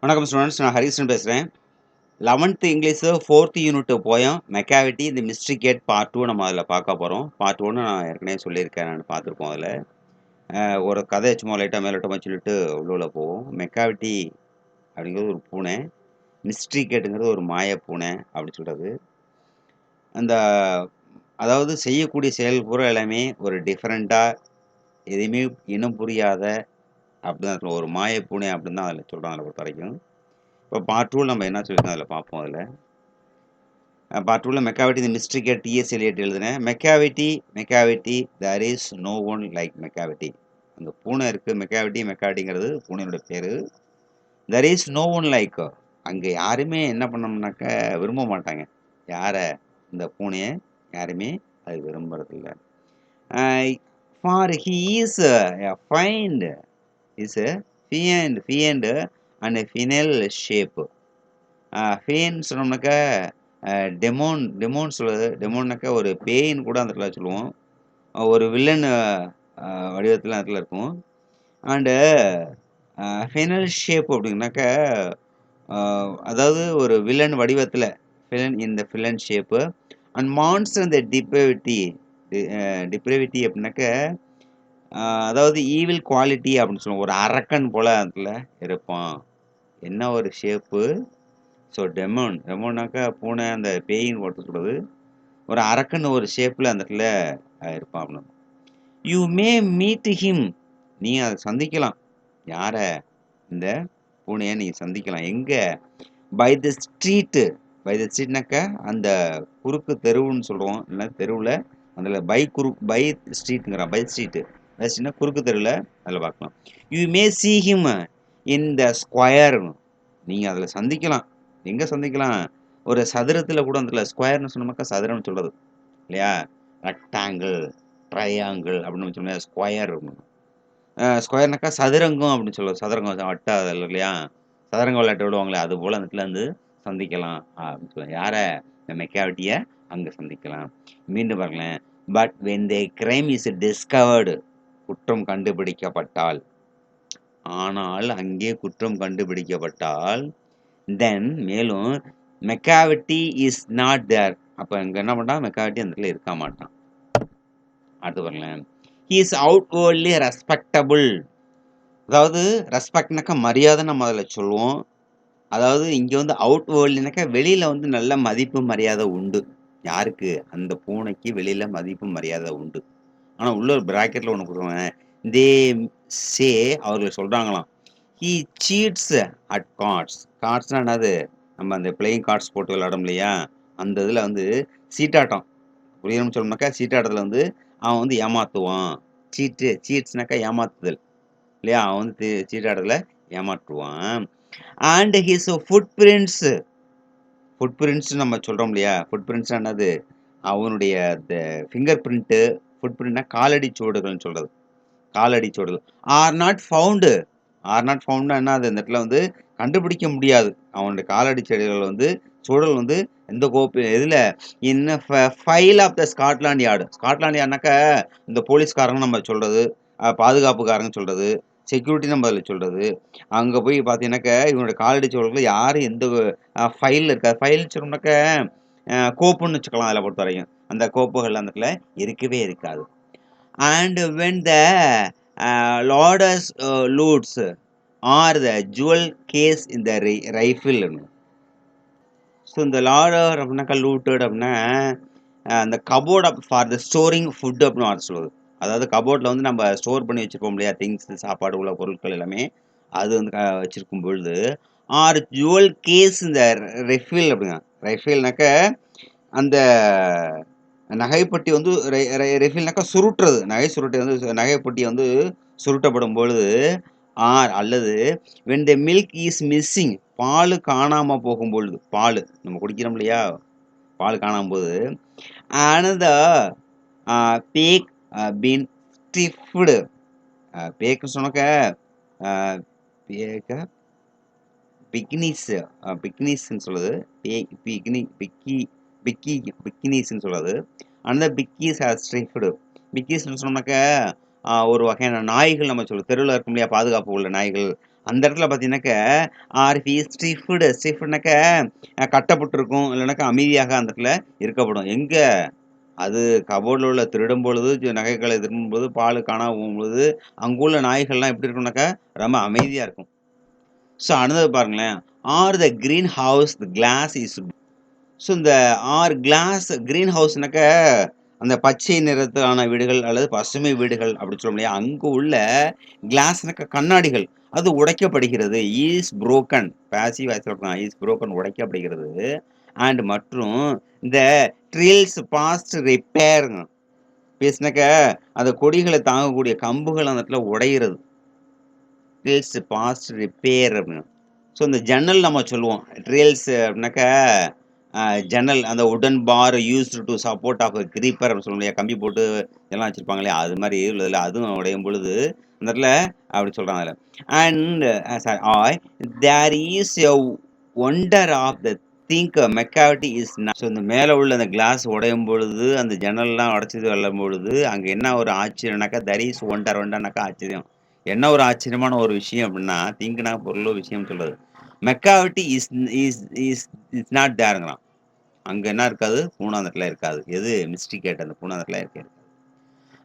வணக்கம் ஸ்டூடெண்ட்ஸ். நான் ஹரிகிருஷ்ணன் பேசுகிறேன். 11th English 4th unit poem மெக்காவிட்டி இந்த மிஸ்ட்ரி கேட் பார்ட் 2 நம்ம அதில் பார்க்க போகிறோம். பார்ட் 1 நான் ஏற்கனவே சொல்லியிருக்கேன், நான் பார்த்துருப்போம். அதில் ஒரு கதை சும்மா லைட்டாக மேலோட்டமாக சொல்லிட்டு உள்ள போவோம். மெக்காவிட்டி அப்படிங்கிறது ஒரு பூனை, மிஸ்ட்ரி கேட்டுங்கிறது ஒரு மாய பூனை அப்படி சொல்கிறது. அந்த அதாவது செய்யக்கூடிய செயல் பூரா எல்லாமே ஒரு டிஃப்ரெண்ட்டாக, எதுவுமே இனம் புரியாத அப்படி தான் ஒரு மாய பூனை அப்படின்னு தான் அதில் சொல்கிறாங்க. அதில் பொறுத்த வரைக்கும் இப்போ பார்ட் 2 நம்ம என்ன சொல்லியிருக்கோம் அதில் பார்ப்போம். பார்ட் 2ல மெக்காவிட்டி இந்த மிஸ்ட்ரி கேட் டிஎஸ் எலியட் எழுதுனேன். Macavity there is no one like Macavity. அந்த பூனை இருக்குது, மெக்காவிட்டிங்கிறது பூனையோட பேர். There is no one like, அங்கே யாருமே என்ன பண்ணோம்னாக்க விரும்ப மாட்டாங்க. யாரை? இந்த பூனையை யாருமே அது விரும்புறதில்ல. For he is find is fiend and ஃபினல் ஷேப். ஃபேன்னு சொன்னோம்னாக்கா டெமோன் சொல்லுது. டெமோன்னாக்கா ஒரு பேயின்னு கூட அந்த இடத்துல சொல்லுவோம். ஒரு வில்லன் வடிவத்தில் அந்த இடத்துல இருக்கும். அண்டு ஃபைனல் ஷேப் அப்படின்னாக்கா அதாவது ஒரு வில்லன் வடிவத்தில், ஃபிலன் இந்த ஃபிலன் ஷேப்பு. அண்ட் மான்ஸ்டர் இந்த டிப்ரேவிட்டி அப்படின்னாக்க அதாவது ஈவில் குவாலிட்டி அப்படின்னு சொல்லுவோம். ஒரு அரக்கன் போல் அதில் இருப்பான். என்ன ஒரு ஷேப்பு! ஸோ டெமோன்னாக்கா பூனை, அந்த பேயின்னு ஒருத்தர் சொல்கிறது. ஒரு அரக்கன் ஒரு ஷேப்பில் அந்த இடத்துல இருப்பான் அப்படின்னு. யூ மே மீட் ஹிம், நீ அதை சந்திக்கலாம். யாரை? இந்த பூனையை நீ சந்திக்கலாம். எங்கே? பை த ஸ்ட்ரீட்னாக்கா அந்த குறுக்கு தெருவுன்னு சொல்கிறோம். இல்லை தெருவில் அதில் பை ஸ்ட்ரீட்டுங்கிறான். பை ஸ்ட்ரீட்னா குறுக்கு தெருவில் அதில் பார்க்கலாம். You may sea him in the square, நீங்கள் அதில் சந்திக்கலாம். எங்கே சந்திக்கலாம்? ஒரு சதுரத்தில் கூட அதில் ஸ்கொயர்னு சொன்னோம்னாக்கா சதுரம்னு சொல்கிறது இல்லையா? ரெக்டாங்கிள், ட்ரையாங்கிள் அப்படின்னு சொன்னால் ஸ்கொயர். ஸ்கொயர்னாக்கா சதுரங்கம் அப்படின்னு சொல்லுவோம். சதுரங்கம் வட்டா அதில் இல்லையா? சதுரங்க விளையாட்டு விடுவாங்களே, அது போல் அந்த இடத்துல வந்து சந்திக்கலாம் அப்படின்னு சொல்லுவாங்க. யாரை? இந்த மெக்காவிட்டியை அங்கே சந்திக்கலாம். மீண்டும் பாருங்களேன். But when the crime is discovered, குற்றம் கண்டுபிடிக்கப்பட்டால், ஆனால் அங்கே குற்றம் கண்டுபிடிக்கப்பட்டால், தென் மேலும் மெக்காவிட்டி இஸ் நாட் தேர், அப்போ இங்கே என்ன பண்ணால் மெக்காவிட்டி அந்த இடத்துல இருக்க மாட்டான். அடுத்து பாருங்களேன். ஹி இஸ் அவுட்வர்ட்லி ரெஸ்பெக்டபுள், அதாவது ரெஸ்பெக்ட்னாக்கா மரியாதை நம்ம அதில் சொல்லுவோம். அதாவது இங்கே வந்து அவுட்வேர்ல்டுனாக்கா வெளியில் வந்து நல்ல மதிப்பு மரியாதை உண்டு. யாருக்கு? அந்த பூனைக்கு வெளியில் மதிப்பு மரியாதை உண்டு. ஆனால் உள்ள ஒரு ப்ராக்கெட்டில் ஒன்று கொடுக்குறாங்க. தே சே, அவர்கள் சொல்கிறாங்களாம், ஹீ சீட்ஸ் அட் கார்ட்ஸ்னால் என்னது? நம்ம அந்த பிளேயிங் கார்ட்ஸ் போட்டு விளையாடும் இல்லையா? அந்த இதில் வந்து சீட்டாட்டம், புரியணும்னு சொல்லணும்னாக்கா சீட்டாட்டத்தில் வந்து அவன் வந்து ஏமாற்றுவான். சீட்ஸ்னாக்கா ஏமாத்துதல் இல்லையா? அவன் வந்து சீட்டாட்டத்தில் ஏமாற்றுவான். அண்ட் ஹிஸ் ஃபுட்பிரிண்ட்ஸ் நம்ம சொல்கிறோம் இல்லையா? ஃபுட்பிரிண்ட்ஸ் என்னது? அவனுடைய ஃபிங்கர் பிரிண்ட்டு. ஃபுட்பிரிண்ட்னா காலடி சுவடுகள்னு சொல்கிறது. காலடி சுவடுகள். ஆர் நாட் ஃபவுண்டுனா என்ன? அது இந்த இடத்துல வந்து கண்டுபிடிக்க முடியாது. அவனுடைய காலடி சுவடுகள் வந்து எந்த இதில் இன்னும் ஃபைல் ஆஃப் த ஸ்காட்லாண்ட் யார்டுனாக்கா இந்த போலீஸ்காரங்க நம்ம சொல்கிறது, பாதுகாப்புக்காரங்க சொல்கிறது, செக்யூரிட்டி நம்ம அதில் சொல்கிறது. அங்கே போய் பார்த்தீங்கன்னாக்கா இவனுடைய காலடி சுவடுகள் யார் எந்த ஃபைலில் இருக்காது. ஃபைல் சொன்னோம்னாக்கா கோப்புன்னு வச்சுக்கலாம். அதில் பொறுத்த வரைக்கும் அந்த கோப்புகள் அந்த இடத்துல இருக்கவே இருக்காது. And when the larder's loots or the jewel case in the rifle. So இந்த லார்டர் அப்படின்னாக்கா லூட்டட் அப்படின்னா அந்த cupboard for the storing food அப்படின்னு வார்த்தை சொல்லுவது. அதாவது கபோர்டில் வந்து நம்ம ஸ்டோர் பண்ணி வச்சுருப்போம் இல்லையா? திங்ஸ், சாப்பாடு உள்ள பொருட்கள் எல்லாமே அது வந்து வச்சுருக்கும் பொழுது, ஆர் ஜுவல் கேஸ் இந்த ரெஃபில் அப்படிங்க. ரெஃபில்னாக்க அந்த நகைப்பட்டி வந்து ரெஃபில்னாக்கா சுருட்டுறது. நகைப்பட்டி வந்து சுருட்டப்படும் பொழுது, ஆர் அல்லது when the milk is missing, பால் காணாமல் போகும் பொழுது, பால் நம்ம குடிக்கிறோம் இல்லையா? பால் காணாமல் போது, அனதர் பேக் பீன் ஸ்டிஃப்டு. பேக்குன்னு சொன்னாக்க பேக்க பிக்னிஸ்ன்னு சொல்லுது. பிக்கினிஸ்ன்னு சொல்லுது. அந்த பிக்கீஸ் ஹேஸ் ஸ்டிஃப்டு. பிக்கீஸ்ன்னு சொன்னோம்னாக்க ஒரு வகையான நாய்கள் நம்ம சொல்லுவோம். தெருவுல இருக்கும் இல்லையா? பாதுகாப்பு உள்ள நாய்கள். அந்த இடத்துல பார்த்தீங்கன்னாக்க, ஆர் ஸ்டிஃப்டுனாக்க கட்டப்பட்டிருக்கும். இல்லைனாக்கா அமைதியாக அந்த இடத்துல இருக்கப்படும். எங்க? அது கபோர்ட்ல உள்ள திருடும் பொழுது, நகைகளை திருடும்போது, பால் காணாம போகும்பொழுது, அங்குள்ள நாய்கள்லாம் எப்படி இருக்கும்னாக்கா, ரொம்ப அமைதியா இருக்கும். ஸோ அடுத்தது பாருங்களேன். Are the green house the glass is so இந்த கிரீன் ஹவுஸ்னாக்க, அந்த பச்சை நிறத்திலான வீடுகள் அல்லது பசுமை வீடுகள் அப்படி சொல்ல முடியாது. அங்கு உள்ள கிளாஸ்னாக்க கண்ணாடிகள். அது உடைக்கப்படுகிறது. Is broken. பாசிவ் வாய்ஸ்ல இருக்கலாம். Is broken உடைக்கப்படுகிறது. அண்ட் மற்றும் இந்த ட்ரில்ஸ் பாஸ்ட் ரிப்பேர்ங்க. பேசினாக்க அந்த கொடிகளை தாங்கக்கூடிய கம்புகள் அந்த இடத்துல உடையிறது. ட்ரில்ஸ் பாஸ்ட் ரிப்பேர் அப்படின்னு. ஸோ இந்த ஜன்னல் நம்ம சொல்லுவோம். ட்ரில்ஸ் அப்படின்னாக்கா ஜன்னல் அந்த wooden bar used to support of creeper அப்படின்னு சொல்லுவோம் இல்லையா? கம்பி போட்டு எல்லாம் வச்சிருப்பாங்க இல்லையா? அது மாதிரி உள்ளதில் அதுவும் உடையும் பொழுது அந்த இடத்துல அப்படி சொல்கிறாங்க அதில். And sorry there is a wonder of the thing Macavity is so இந்த மேலே உள்ள அந்த கிளாஸ் உடையும் பொழுது அந்த ஜன்னல்லாம் உடச்சது வெல்லும் பொழுது அங்கே என்ன ஒரு ஆச்சரியம்னாக்கா தர் இஸ் ஒண்டர்னாக்கா ஆச்சரியம். என்ன ஒரு ஆச்சரியமான ஒரு விஷயம் அப்படின்னா திங்க்னா பொருளோ விஷயம் சொல்றது. Macavity is is is is not தேருங்கிறான். அங்க என்ன இருக்காது? பூனை அந்த இடத்துல இருக்காது. எது மிஸ்டிகேட் அந்த பூனை அந்த இடத்துல இருக்காது.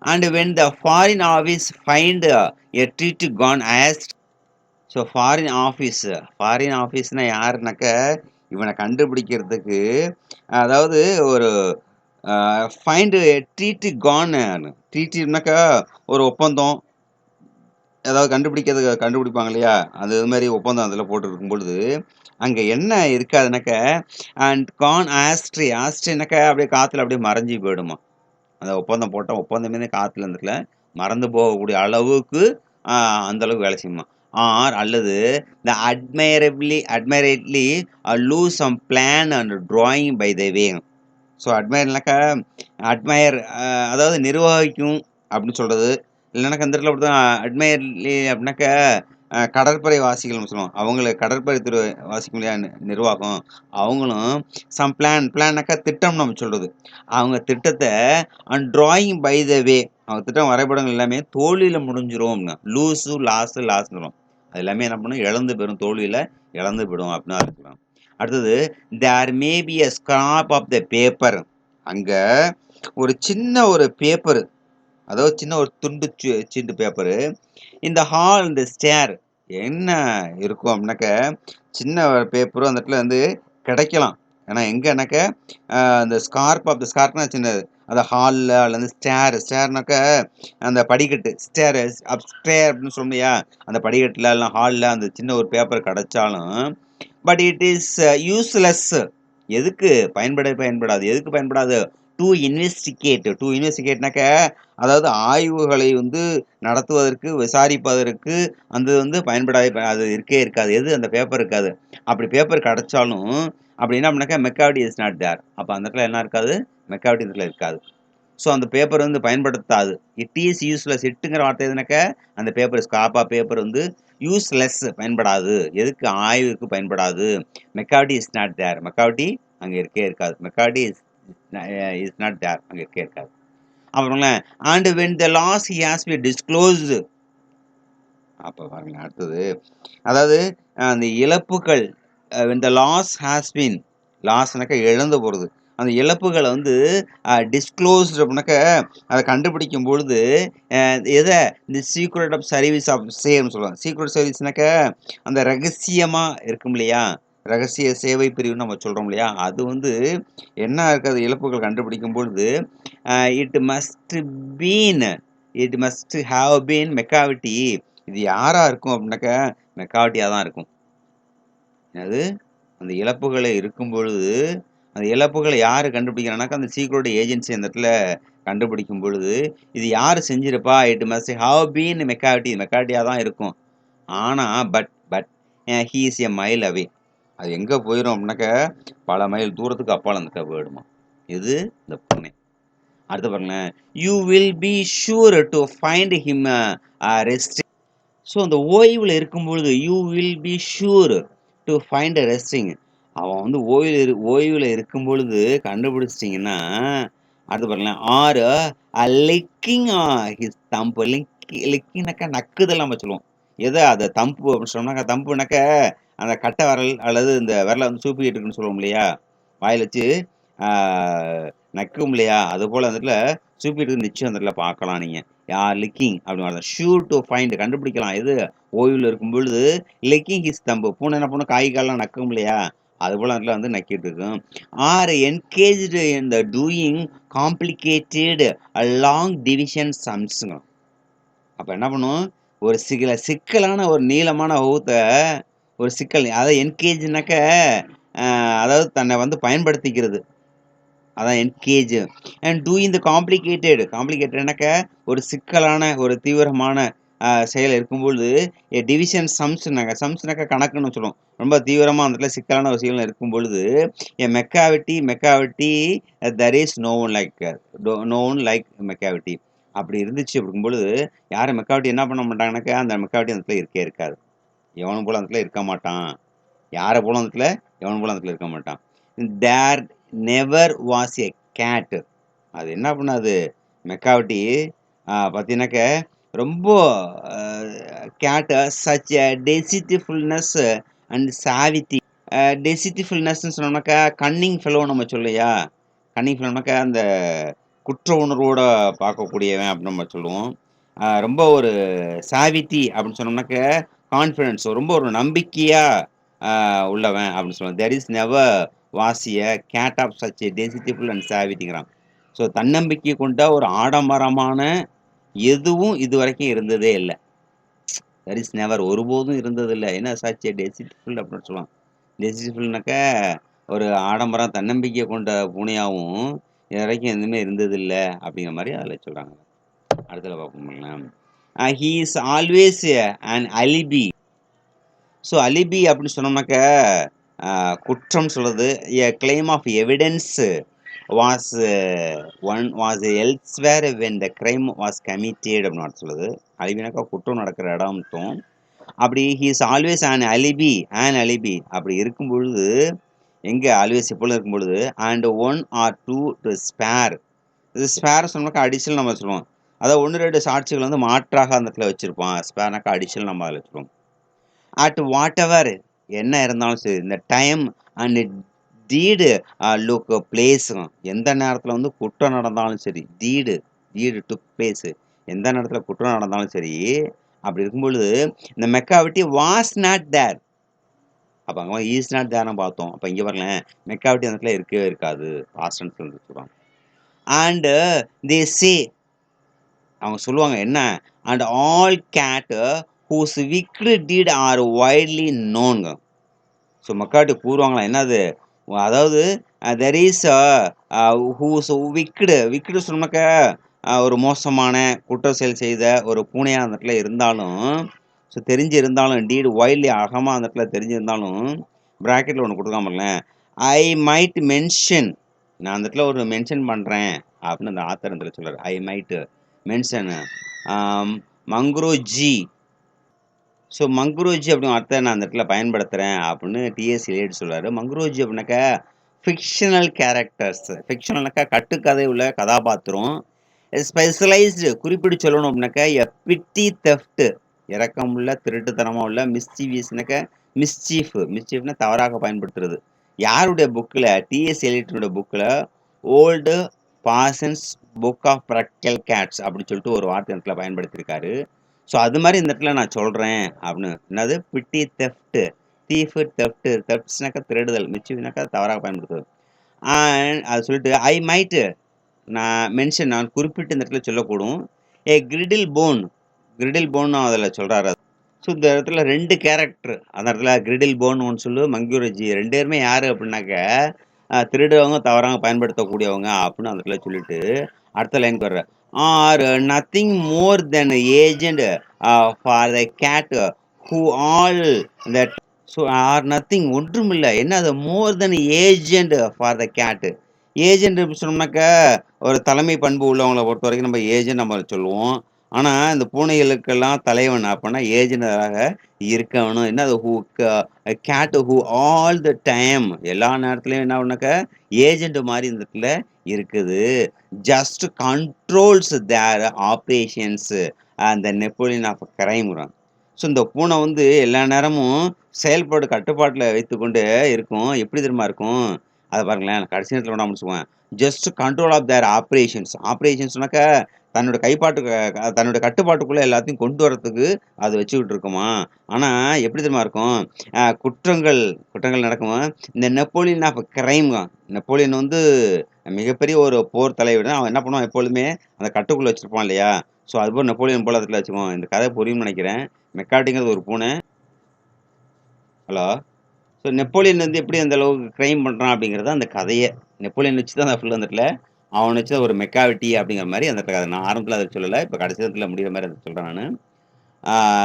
And when the foreign office find a treat gone astray so foreign ஆஃபீஸ்னா யாருனாக்க இவனை கண்டுபிடிக்கிறதுக்கு அதாவது ஒரு ஃபைண்ட் எ ட்ரீட் கான் ட்ரீட்னாக்கா ஒரு ஒப்பந்தம் ஏதாவது கண்டுபிடிப்பாங்க இல்லையா? அது இது மாதிரி ஒப்பந்தம் அதில் போட்டுருக்கும் பொழுது அங்கே என்ன இருக்காதுனாக்க அண்ட் கான் ஆஸ்ட்ரினாக்கா அப்படியே காற்றுல அப்படியே மறைஞ்சி போயிடுமா. அந்த ஒப்பந்தம் போட்டால் ஒப்பந்தமே காற்றுல இருந்துக்கல மறந்து போகக்கூடிய அளவுக்கு அந்த அளவுக்கு வேலை செய்யுமா. ஆர் அல்லது the admiralty lose some plan and drawing by the way. So admire அதாவது நிர்வகிக்கும் அப்படின்னு சொல்கிறது. இல்லைனாக்கா அந்த இடத்துல அப்படி தான் அட்மையர்லி அப்படின்னாக்கா கடற்படை வாசிகள்னு சொல்லுவோம். அவங்கள கடற்படை வாசிக்கும் இல்லையா நிர்வாகம். அவங்களும் சம் பிளான்னாக்கா திட்டம் நம்ம சொல்கிறது. அவங்க திட்டத்தை அண்ட் ட்ராயிங் பை த வே அவங்க திட்டம் வரைபடங்கள் எல்லாமே தோல்வியில் முடிஞ்சிரும். லாஸ்ன்னு அது எல்லாமே என்ன பண்ணும்? இழந்து பெறும். தோல்வியில் இழந்து போயிடும் அப்படின்னா இருக்கலாம். அடுத்தது there may be a scrap of the paper. அங்கே ஒரு சின்ன ஒரு பேப்பரு அதாவது சின்ன ஒரு துண்டு சீட்டு பேப்பரு இந்த ஹால் இந்த ஸ்டேர் என்ன இருக்கும் அப்படின்னாக்க சின்ன பேப்பரும் அந்த இடத்துல வந்து கிடைக்கலாம். ஏன்னா எங்கன்னாக்க அந்த ஸ்கார்ப்னா சின்னது அந்த ஹாலில் அல்லது ஸ்டேர்னாக்க அந்த படிக்கட்டு ஸ்டேர் அப்படின்னு சொல்ல முடியா? அந்த படிக்கட்டில் இல்லை ஹாலில் அந்த சின்ன ஒரு பேப்பர் கிடைச்சாலும் பட் இட் இஸ் யூஸ்லெஸ். எதுக்கு பயன்படாது? எதுக்கு பயன்படாது? டு இன்வெஸ்டிகேட்னாக்க அதாவது ஆய்வுகளை வந்து நடத்துவதற்கு விசாரிப்பதற்கு அந்த வந்து அது இருக்காது. எது? அந்த பேப்பர் இருக்காது. அப்படி பேப்பர் கிடைச்சாலும் அப்படி என்ன பண்ணாக்கா மெக்காவிட்டி இஸ் நாட் தேர். அப்போ அந்த இடத்துல என்ன இருக்காது? மெக்காவிட்டி இடத்துல இருக்காது. ஸோ அந்த பேப்பர் வந்து பயன்படுத்தாது. It is useless. இட்டுங்கிற வார்த்தை எதுனாக்க அந்த பேப்பர் வந்து யூஸ்லெஸ் பயன்படாது. எதுக்கு? ஆய்வுக்கு பயன்படாது. மெக்காவிட்டி இஸ் நாட் தேர். மெக்காவிட்டி அங்கே இருக்காது. Macavity is not there. அங்கே இருக்காது. அப்புறங்கள and when the loss he has be disclosed. அப்போ பாருங்க அடுத்தது அதாவது அந்த இழப்புகள் வென் த லாஸ்னாக்கா இழந்து போகிறது. அந்த இழப்புகளை வந்து டிஸ்க்ளோஸ்டு அப்படின்னாக்க அதை கண்டுபிடிக்கும் பொழுது எதை இந்த சீக்ரெட் ஆஃப் சர்வீஸ் ஆஃப் சேவ்னு சொல்லுவாங்க. சீக்ரெட் சர்வீஸ்னாக்க அந்த ரகசியமாக இருக்கும் இல்லையா? ரகசிய சேவை பிரிவுன்னு நம்ம சொல்கிறோம் இல்லையா? அது வந்து என்ன இருக்காது? இழப்புகள் கண்டுபிடிக்கும் பொழுது இட் மஸ்ட் ஹாவ் பீன் மெக்காவிட்டி. இது யாராக இருக்கும் அப்படின்னாக்க மெக்காவிட்டியாக தான் இருக்கும். அது அந்த இழப்புகளை இருக்கும் பொழுது அந்த இழப்புகளை யார் கண்டுபிடிக்கிறானாக்கா அந்த சீக்ரெட் ஏஜென்சி அந்த இடத்துல கண்டுபிடிக்கும் பொழுது இது யார் செஞ்சிருப்பா? இட் மஸ்ட் ஹாவ் பீன் மெக்காவிட்டியாக தான் இருக்கும். ஆனால் but he is a mile அவே. அது எங்கே போயிடும் அப்படின்னாக்க பல மைல் தூரத்துக்கு அப்பால் அந்த போயிடுமா. இது இந்த பொண்ணு. அடுத்து பாருங்களேன். You will be sure to find him rest. So அந்த ஓய்வில் இருக்கும்பொழுது you will be sure to find resting. அவன் வந்து ஓய்வில் இருக்கும் பொழுது கண்டுபிடிச்சிட்டிங்கன்னா அடுத்து பாருங்களேன். Or licking his thumb. லிக்கிங்னாக்கா நக்குதல் நம்ம சொல்லுவோம். எத அத தம்பு அப்படின்னு சொன்னோம்னாக்கா, தம்புனாக்க அந்த கட்டை விரல் அல்லது இந்த விரல வந்து சூப்பிக்கிட்டு இருக்குன்னு சொல்லுவோம் இல்லையா? வாயில வச்சு ஆ நக்கும் இல்லையா? அதுபோல அந்த இடத்துல சூப்பிட்டு இருக்கு நிச்சயம் அந்த இடத்துல பார்க்கலாம் நீங்க. யார் லிக்கிங் அப்படின்னு ஷூர் டு ஃபைண்ட் கண்டுபிடிக்கலாம். எது ஓய்வுல இருக்கும் பொழுது லிக்கிங் ஹிஸ் தம்பு. பூனை என்ன பண்ணும்? காய் கால்லாம் நக்கும் இல்லையா? அதுபோல அந்த இடத்துல வந்து நக்கிட்டு இருக்கும். ஆர் என்கேஜ்டு இன் த டூயிங் காம்ப்ளிகேட்டட் லாங் டிவிஷன் சம்ஸ்ங்க. அப்ப என்ன பண்ணும்? ஒரு சிக்கலான ஒரு நீளமான வகுத்த ஒரு சிக்கல் அதாவது என்கேஜ்னாக்க அதாவது தன்னை வந்து பயன்படுத்திக்கிறது. அதான் என்கேஜ். அண்ட் டூயிங் த காம்ப்ளிகேட்டட்னாக்க ஒரு சிக்கலான ஒரு தீவிரமான செயல் இருக்கும்பொழுது டிவிஷன் சம்ஸ்னாக்க கணக்குன்னு சொல்லுவோம். ரொம்ப தீவிரமாக அந்த இடத்துல சிக்கலான ஒரு செயல் இருக்கும் பொழுது Macavity there is no one like Macavity. அப்படி இருந்துச்சு அப்படிங்கும்பொழுது யாரும் மெக்காவிட்டி என்ன பண்ண மாட்டாங்கனாக்கா அந்த மெக்காவிட்டி அந்த இடத்துல இருக்கே இருக்காது. எவனும் போல அந்த இடத்துல இருக்க மாட்டான். யாரை போல அந்த இடத்துல எவனும் போல அந்த இடத்துல இருக்க மாட்டான். There never was a cat. அது என்ன பண்ணாது மெக்காவிட்டி பார்த்தீங்கன்னாக்க ரொம்ப cat such deceitfulness and suavity. டெசிட்டிஃபுல்னஸ்ன்னு சொன்னோம்னாக்கா கன்னிங் ஃபெலோ நம்ம சொல்லையா? கன்னிங் ஃபெலோனாக்கா அந்த குற்ற உணர்வோட பார்க்கக்கூடியவன் அப்படின்னு நம்ம சொல்லுவோம். ரொம்ப ஒரு சாவிட்டி அப்படின்னு சொன்னோம்னாக்க கான்ஃபிடன்ஸ் ரொம்ப ஒரு நம்பிக்கையாக உள்ளவன் அப்படின்னு சொல்லுவாங்க. There is never was a cat of such deceitful and சாவிட்டிங்கிறான். ஸோ தன்னம்பிக்கை கொண்ட ஒரு ஆடம்பரமான எதுவும் இது வரைக்கும் இருந்ததே இல்லை. தெர் இஸ் நெவர் ஒருபோதும் இருந்ததில்லை. என்ன சச் டெசிட்டிஃபுல் அப்படின்னு சொல்லுவான். டெசிட்டிஃபுல்னாக்க ஒரு ஆடம்பரம் தன்னம்பிக்கை கொண்ட பூனையாகவும் இது வரைக்கும் எதுவுமே இருந்ததில்லை அப்படிங்கிற மாதிரி அதில் சொல்கிறாங்க. அடுத்தல பார்ப்போம்ங்களேன். He is always an alibi. So alibi அப்படின்னு சொன்னோம்னாக்க குற்றம் சொல்கிறது a claim of evidence was elsewhere when the crime was committed அப்படின்னு சொல்லுது. அலிபினாக்கா குற்றம் நடக்கிற இடம் மட்டும். அப்படி he is always an alibi அப்படி இருக்கும் பொழுது எங்கே ஆல்வேஸ் எப்பொழுதும் இருக்கும் பொழுது அண்ட் 1 or 2 டு ஸ்பேர். இது ஸ்பேர் சொன்னாக்கா அடிஷனல் நம்ம சொல்லுவோம். அதாவது 1-2 சாட்சிகள் வந்து மாற்றாக அந்த இடத்துல வச்சுருப்பான். ஸ்பேர்னாக்கா அடிஷனல் நம்ம அதில் வச்சுருவோம். அட் வாட் எவர் என்ன இருந்தாலும் சரி இந்த time and deed look place. எந்த நேரத்தில் வந்து குற்றம் நடந்தாலும் சரி டீடு டுக் பிளேஸ். எந்த நேரத்தில் குற்றம் நடந்தாலும் சரி அப்படி இருக்கும் பொழுது இந்த மெக்காவிட்டி வாஸ் நாட் தேர். அப்போ அங்கே ஈஸ் நாட் தேர்னு பார்த்தோம். அப்போ இங்கே வரலேன் மெக்காவிட்டி அந்த இடத்துல இருக்கவே இருக்காது. பாஸ்ட் டென்ஸ்ல சொல்லுவாங்க. அண்ட் தே சே அவங்க சொல்லுவாங்க என்ன? And all cat whose wicked deed are widely நோன்ங்க. ஸோ மெக்காவிட்டி கூறுவாங்களா என்னது? அதாவது தெர் இஸ் ஹூஸ் விக்டு சொன்னாக்க ஒரு மோசமான குற்ற செயல் செய்த ஒரு பூனையாக அந்த இடத்துல இருந்தாலும் ஸோ தெரிஞ்சு இருந்தாலும் டீடு வைட்லி அகமாக அந்த இடத்துல தெரிஞ்சிருந்தாலும் ப்ராக்கெட்டில் ஒன்று கொடுக்காமல ஐ மைட் மென்ஷன். நான் அந்த இடத்துல ஒரு மென்ஷன் பண்ணுறேன் அப்படின்னு அந்த ஆத்தர் இடத்துல சொல்கிறார். I might mention Mungojerrie. So Mungojerrie அப்படின்னு அர்த்தம் நான் அந்த இடத்துல பயன்படுத்துகிறேன் அப்படின்னு டிஎஸ் எலியட் சொல்கிறாரு. மங்க்ரோஜி அப்படின்னாக்கா ஃபிக்ஷனல் கேரக்டர்ஸ். ஃபிக்ஷனல்னாக்கா கட்டுக்கதை உள்ள கதாபாத்திரம். ஸ்பெஷலைஸ்டு குறிப்பிட்டு சொல்லணும் அப்படின்னாக்கா பிட்டி தெஃப்ட் இறக்கமுள்ள திருட்டுத்தனமாக உள்ள மிஸ்சீவியஸ்னாக்கா மிஸ்சீஃப்னா தவறாக பயன்படுத்துறது. யாருடைய புக்கில்? டிஎஸ் எலியட்டோட புக்கில் old possums book of practical cats அப்படின்னு சொல்லிட்டு ஒரு வார்த்தை இடத்துல பயன்படுத்தியிருக்காரு. ஸோ அது மாதிரி இந்த இடத்துல நான் சொல்கிறேன் அப்படின்னு. என்னது? பிட்டி தெஃப்ட் தெஃப்ட்ஸ்னாக்கா திருடுதல், மிஸ்சீஃப்னாக்கா தவறாக பயன்படுத்துவது. அது சொல்லிட்டு ஐ மைட்டு நான் குறிப்பிட்டு இந்த இடத்துல சொல்லக்கூடும். கிரிடில் போன் அதில் சொல்கிறாரு. ஸோ இந்த இடத்துல 2 கேரக்டர் அந்த இடத்துல கிரிடில் போன் ஒன்று சொல்லு மங்க்ரோஜி 2 பேருமே யார் அப்படின்னாக்க திருடுறவங்க தவறாக பயன்படுத்தக்கூடியவங்க அப்படின்னு அந்த இடத்துல சொல்லிட்டு அடுத்த லைனுக்கு வர்ற or nothing more than agent for the cat who all that. So or nothing ஒன்றும் இல்லை. என்ன அது? மோர் தென் ஏஜெண்ட் ஃபார் த கேட்டு. ஏஜெண்ட் சொன்னோம்னாக்கா ஒரு தலைமை பண்பு உள்ளவங்களை பொறுத்த வரைக்கும் நம்ம ஏஜெண்ட் நம்ம சொல்லுவோம். ஆனா, இந்த பூனைகளுக்கெல்லாம் தலைவன் அப்பன்னா ஏஜென்டாக இருக்கவனும். என்ன அது cat who all the time எல்லா நேரத்துலயும் என்ன பண்ணாக்க, ஏஜென்ட் மாரி இந்த இடத்துல இருக்குது. ஜஸ்ட் கண்ட்ரோல்ஸ் தேர் ஆப்பரேஷன்ஸ் அந்த நெப்போலியன் ஆஃப் கிரைம்ங்கிறான். ஸோ இந்த பூனை வந்து எல்லா நேரமும் செயல்பாடு கட்டுப்பாட்டுல வைத்துக்கொண்டு இருக்கும். எப்படி தெரியுமா இருக்கும்? அத பாருங்களேன், கடைசி நேரத்துல வேணா முடிச்சுக்குவேன். Just control of their operations. ஆப்பரேஷன்ஸ்னாக்க தன்னோட தன்னோட கட்டுப்பாட்டுக்குள்ள எல்லாத்தையும் கொண்டு வரதுக்கு அது வச்சுக்கிட்டு இருக்குமாம். ஆனா, எப்படி தெரியுமா இருக்கும்? குற்றங்கள் குற்றங்கள் நடக்கும். இந்த நெப்போலியன் ஆஃப் கிரைம்ங்க. நெப்போலியன் வந்து மிகப்பெரிய ஒரு போர் தலைவன். அவன் என்ன பண்ணுவான் எப்பொழுதுமே அந்த கட்டுக்குள்ள வச்சிருப்பான் இல்லையா? ஸோ அதுபோல நெப்போலியன் போல அதுல வச்சுக்குவான். இந்த கதை புரியும்னு நெனைக்கிறேன். மெக்கார்டிங்கிறது ஒரு பூனை. ஹலோ! ஸோ நெப்போலியன் வந்து எப்படி அந்த அளவுக்கு கிரைம் பண்றான் அப்படிங்கிறது தான் அந்த கதையே. நெப்போலியன் வச்சு தான் ஃபுல் அந்த இடத்துல. அவன வச்சு ஒரு மெக்காவிட்டி அப்படிங்கிற மாரி அந்த இடத்துல கதை. நான் ஆரம்பத்தில அத சொல்லல. இப்ப கடைசி நேரத்தில முடியிற மாரி அத சொல்றேன் நானு.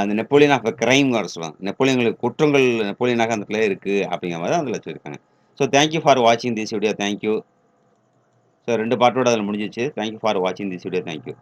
அந்த நெப்போலியன் ஆஃப் கிரைம் வேற சொல்லுவாங்க. நெப்போலியன்களுக்கு குற்றங்கள் நெப்போலியனாக அந்த இடத்துல இருக்கு அப்படிங்கிற மாரி அதில சொல்லியிருக்காங்க. ஸோ தேங்க் யூ ஃபார் வாட்சிங் this video. Thank you. So 2 பார்ட்டோட அதில முடிஞ்சிருச்சு. தேங்க் யூ ஃபார் வாட்சிங் திஸ் வீடியோ. Thank you.